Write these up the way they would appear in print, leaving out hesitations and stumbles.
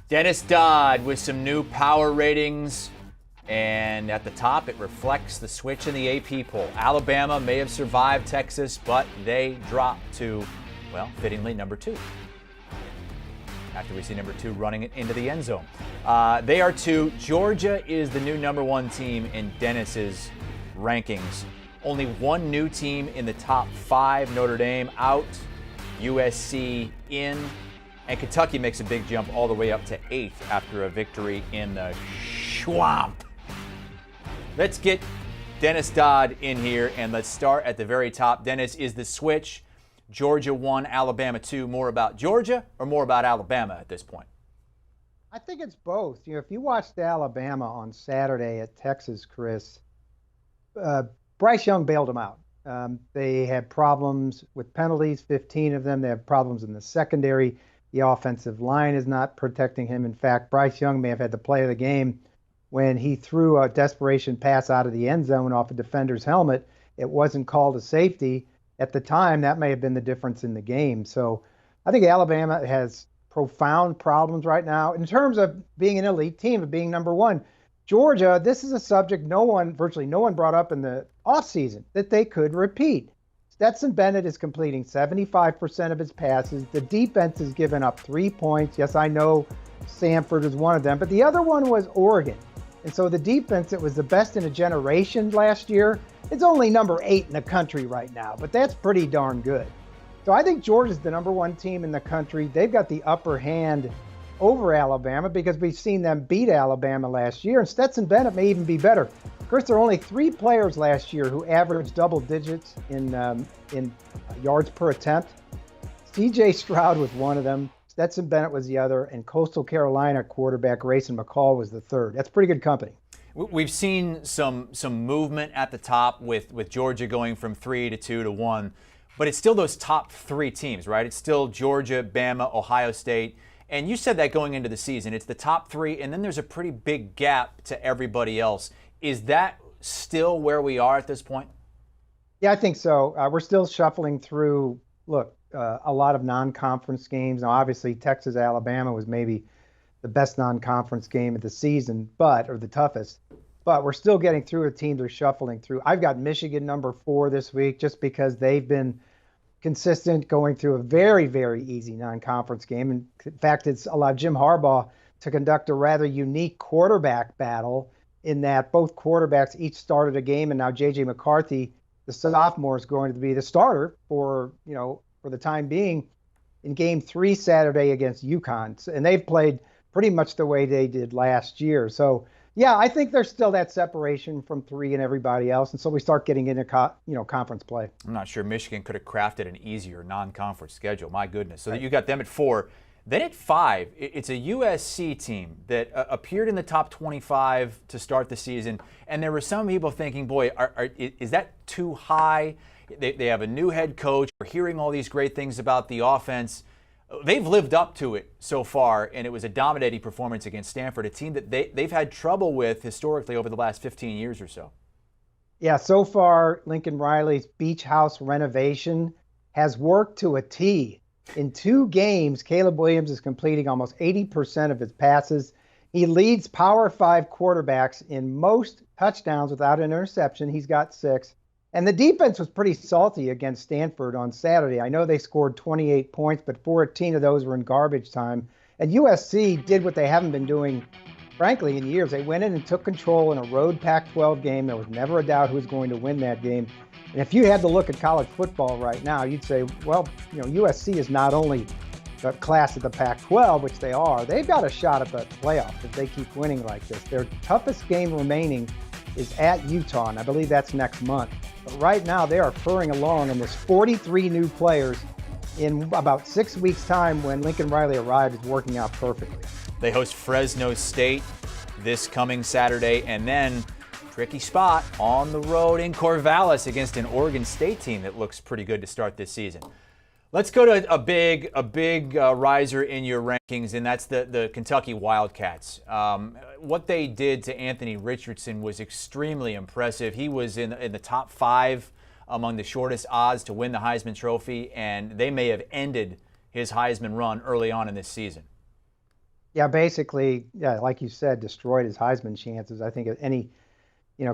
Dennis Dodd with some new power ratings. And at the top, it reflects the switch in the AP poll. Alabama may have survived Texas, but they dropped to, well, fittingly, number 2. After we see number 2 running it into the end zone. They are 2. Georgia is the new number 1 team in Dennis's rankings. Only one new team in the top 5. Notre Dame out, USC in, and Kentucky makes a big jump all the way up to 8th after a victory in the swamp. Let's get Dennis Dodd in here, and let's start at the very top. Dennis, is the switch Georgia 1, Alabama 2 more about Georgia or more about Alabama at this point? I think it's both. If you watched Alabama on Saturday at Texas, Chris, Bryce Young bailed them out. They had problems with penalties, 15 of them. They have problems in the secondary. The offensive line is not protecting him. In fact, Bryce Young may have had the play of the game when he threw a desperation pass out of the end zone off a defender's helmet. It wasn't called a safety. At the time, that may have been the difference in the game. So I think Alabama has profound problems right now in terms of being an elite team, of being number 1. Georgia, this is a subject virtually no one brought up in the offseason that they could repeat. Stetson Bennett is completing 75% of his passes. The defense has given up 3 points. Yes, I know Samford is one of them, but the other one was Oregon. And so the defense that was the best in a generation last year, it's only number 8 in the country right now, but that's pretty darn good. So I think Georgia's the number 1 team in the country. They've got the upper hand over Alabama because we've seen them beat Alabama last year, and Stetson Bennett may even be better. Chris, there are only 3 players last year who averaged double digits in yards per attempt. C.J. Stroud was one of them. Stetson Bennett was the other, and Coastal Carolina quarterback Grayson McCall was the third. That's pretty good company. We've seen some movement at the top with Georgia going from 3 to 2 to 1, but it's still those top 3 teams, right? It's still Georgia, Bama, Ohio State. And you said that going into the season. It's the top 3, and then there's a pretty big gap to everybody else. Is that still where we are at this point? Yeah, I think so. We're still shuffling through, a lot of non-conference games. Now, obviously, Texas-Alabama was maybe the best non-conference game of the season, or the toughest. But we're still getting through a team they're shuffling through. I've got Michigan number 4 this week just because they've been consistent going through a very, very easy non-conference game. And in fact, it's allowed Jim Harbaugh to conduct a rather unique quarterback battle in that both quarterbacks each started a game, and now J.J. McCarthy, the sophomore, is going to be the starter for the time being in Game 3 Saturday against UConn. And they've played pretty much the way they did last year. So, yeah, I think there's still that separation from 3 and everybody else. And so we start getting into conference play. I'm not sure Michigan could have crafted an easier non-conference schedule. My goodness. So that you got them at 4. Then at 5, it's a USC team that appeared in the top 25 to start the season. And there were some people thinking, boy, is that too high? They have a new head coach. We're hearing all these great things about the offense. They've lived up to it so far, and it was a dominating performance against Stanford, a team that they've had trouble with historically over the last 15 years or so. Yeah, so far, Lincoln Riley's beach house renovation has worked to a T. In 2 games, Caleb Williams is completing almost 80% of his passes. He leads Power 5 quarterbacks in most touchdowns without an interception. He's got 6. And the defense was pretty salty against Stanford on Saturday. I know they scored 28 points, but 14 of those were in garbage time. And USC did what they haven't been doing, frankly, in years. They went in and took control in a road Pac-12 game. There was never a doubt who was going to win that game. And if you had to look at college football right now, you'd say, well, USC is not only the class of the Pac-12, which they are, they've got a shot at the playoffs if they keep winning like this. Their toughest game remaining is at Utah, and I believe that's next month. But right now, they are furring along, and there's 43 new players in about 6 weeks' time when Lincoln Riley arrived is working out perfectly. They host Fresno State this coming Saturday, and then tricky spot on the road in Corvallis against an Oregon State team that looks pretty good to start this season. Let's go to a big riser in your rankings, and that's the Kentucky Wildcats. What they did to Anthony Richardson was extremely impressive. He was in the top 5 among the shortest odds to win the Heisman Trophy, and they may have ended his Heisman run early on in this season. Yeah, basically, yeah, like you said, destroyed his Heisman chances. I think any,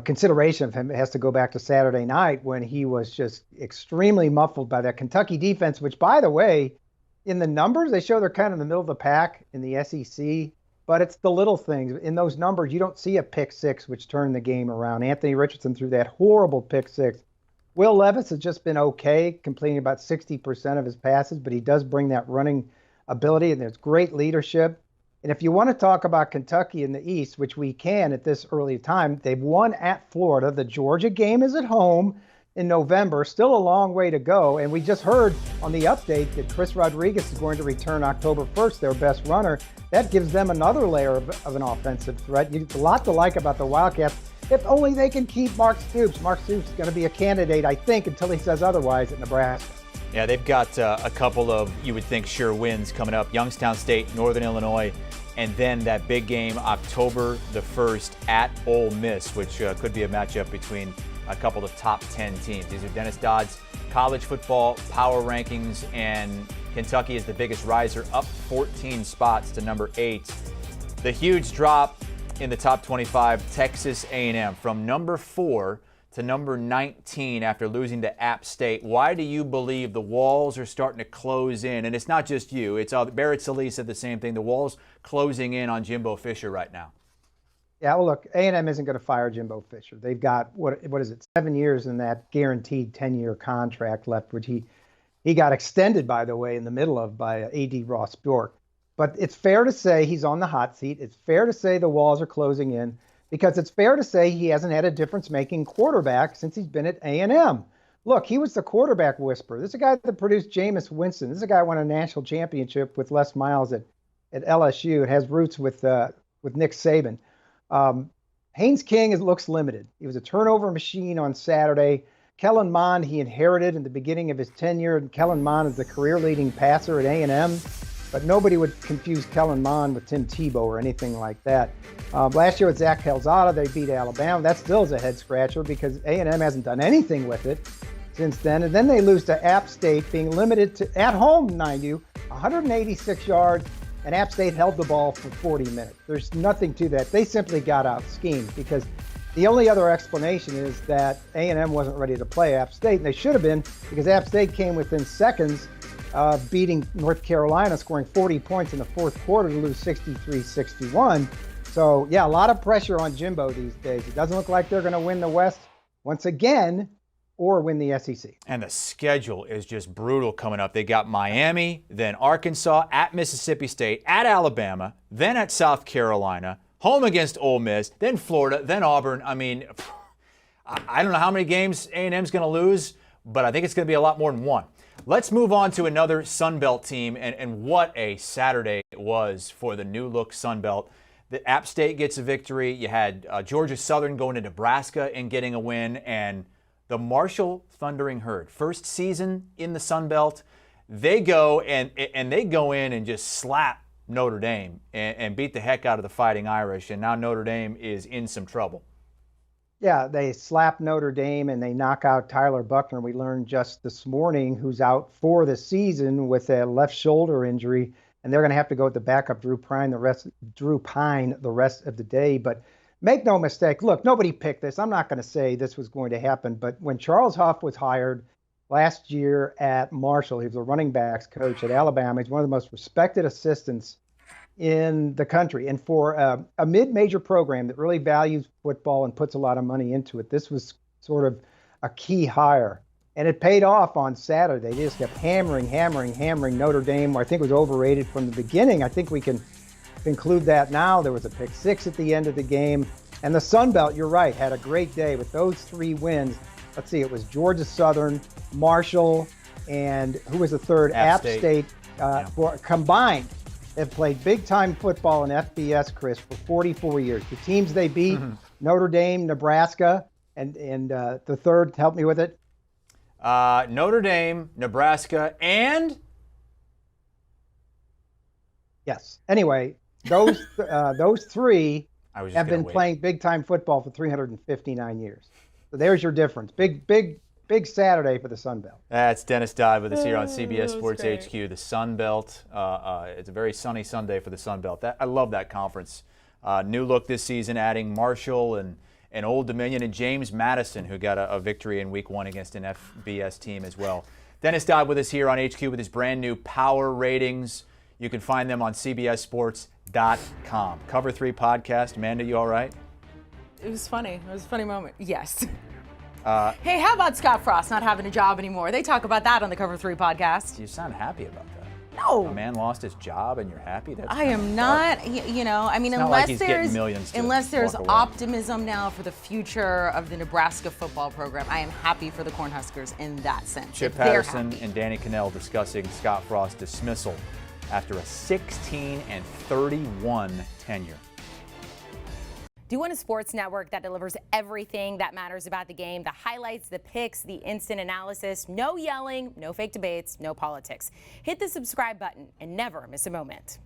consideration of him has to go back to Saturday night when he was just extremely muffled by that Kentucky defense, which, by the way, in the numbers, they show they're kind of in the middle of the pack in the SEC, but it's the little things. In those numbers, you don't see a pick six, which turned the game around. Anthony Richardson threw that horrible pick six. Will Levis has just been okay, completing about 60% of his passes, but he does bring that running ability, and there's great leadership. And if you want to talk about Kentucky in the East, which we can at this early time, they've won at Florida. The Georgia game is at home in November, still a long way to go. And we just heard on the update that Chris Rodriguez is going to return October 1st, their best runner. That gives them another layer of an offensive threat. A lot to like about the Wildcats. If only they can keep Mark Stoops. Mark Stoops is going to be a candidate, I think, until he says otherwise at Nebraska. Yeah, they've got a couple of, you would think, sure wins coming up. Youngstown State, Northern Illinois, and then that big game October the 1st at Ole Miss, which could be a matchup between a couple of top 10 teams. These are Dennis Dodd's college football power rankings, and Kentucky is the biggest riser, up 14 spots to number 8. The huge drop in the top 25, Texas A&M, from number 4 to number 19 after losing to App State. Why do you believe the walls are starting to close in? And it's not just you. It's Barrett Sallee said the same thing. The walls closing in on Jimbo Fisher right now. Yeah, well, look, A&M isn't going to fire Jimbo Fisher. They've got, what is it, 7 years in that guaranteed 10-year contract left, which he got extended, by the way, in the middle of by A.D. Ross Bjork. But it's fair to say he's on the hot seat. It's fair to say the walls are closing in, because it's fair to say he hasn't had a difference-making quarterback since he's been at A&M. Look, he was the quarterback whisperer. This is a guy that produced Jameis Winston. This is a guy who won a national championship with Les Miles at LSU. It has roots with Nick Saban. Haynes King looks limited. He was a turnover machine on Saturday. Kellen Mond, he inherited in the beginning of his tenure. Kellen Mond is the career-leading passer at A&M. But nobody would confuse Kellen Mond with Tim Tebow or anything like that. Last year with Zach Calzada, they beat Alabama. That still is a head-scratcher because A&M hasn't done anything with it since then. And then they lose to App State, being limited to, at home, mind you, 186 yards, and App State held the ball for 40 minutes. There's nothing to that. They simply got out-schemed, because the only other explanation is that A&M wasn't ready to play App State, and they should have been, because App State came within seconds beating North Carolina, scoring 40 points in the fourth quarter to lose 63-61. So, yeah, a lot of pressure on Jimbo these days. It doesn't look like they're going to win the West once again or win the SEC. And the schedule is just brutal coming up. They got Miami, then Arkansas, at Mississippi State, at Alabama, then at South Carolina, home against Ole Miss, then Florida, then Auburn. I mean, I don't know how many games A&M's going to lose, but I think it's going to be a lot more than one. Let's move on to another Sun Belt team, and what a Saturday it was for the new-look Sun Belt. The App State gets a victory. You had Georgia Southern going to Nebraska and getting a win, and the Marshall Thundering Herd, first season in the Sun Belt, they go and they go in and just slap Notre Dame and beat the heck out of the Fighting Irish, and now Notre Dame is in some trouble. Yeah, they slap Notre Dame and they knock out Tyler Buckner. We learned just this morning who's out for the season with a left shoulder injury, and they're going to have to go with the backup Drew Pine the rest of the day. But make no mistake, look, nobody picked this. I'm not going to say this was going to happen, but when Charles Huff was hired last year at Marshall, he was a running backs coach at Alabama. He's one of the most respected assistants in the country. And for a mid-major program that really values football and puts a lot of money into it, this was sort of a key hire. And it paid off on Saturday. They just kept hammering Notre Dame, where I think was overrated from the beginning. I think we can conclude that now. There was a pick six at the end of the game. And the Sun Belt, you're right, had a great day with those 3 wins. Let's see, it was Georgia Southern, Marshall, and who was the third? App State for combined have played big-time football in FBS, Chris, for 44 years. The teams they beat, Notre Dame, Nebraska, and the third, help me with it. Notre Dame, Nebraska, and? Yes. Anyway, those 3 have been playing big-time football for 359 years. So there's your difference. Big big Saturday for the Sun Belt. That's Dennis Dodd with us here on CBS Sports great. HQ. The Sun Belt. It's a very sunny Sunday for the Sun Belt. I love that conference. New look this season, adding Marshall and Old Dominion and James Madison, who got a victory in Week 1 against an FBS team as well. Dennis Dodd with us here on HQ with his brand new power ratings. You can find them on CBSSports.com. Cover 3 podcast. Amanda, you all right? It was funny. It was a funny moment. Yes. Hey, how about Scott Frost not having a job anymore? They talk about that on the Cover 3 podcast. You sound happy about that. No. A man lost his job and you're happy? I am not, I mean, unless there's optimism now for the future of the Nebraska football program, I am happy for the Cornhuskers in that sense. Chip Patterson and Danny Cannell discussing Scott Frost's dismissal after a 16-31 tenure. Do you want a sports network that delivers everything that matters about the game? The highlights, the picks, the instant analysis, no yelling, no fake debates, no politics. Hit the subscribe button and never miss a moment.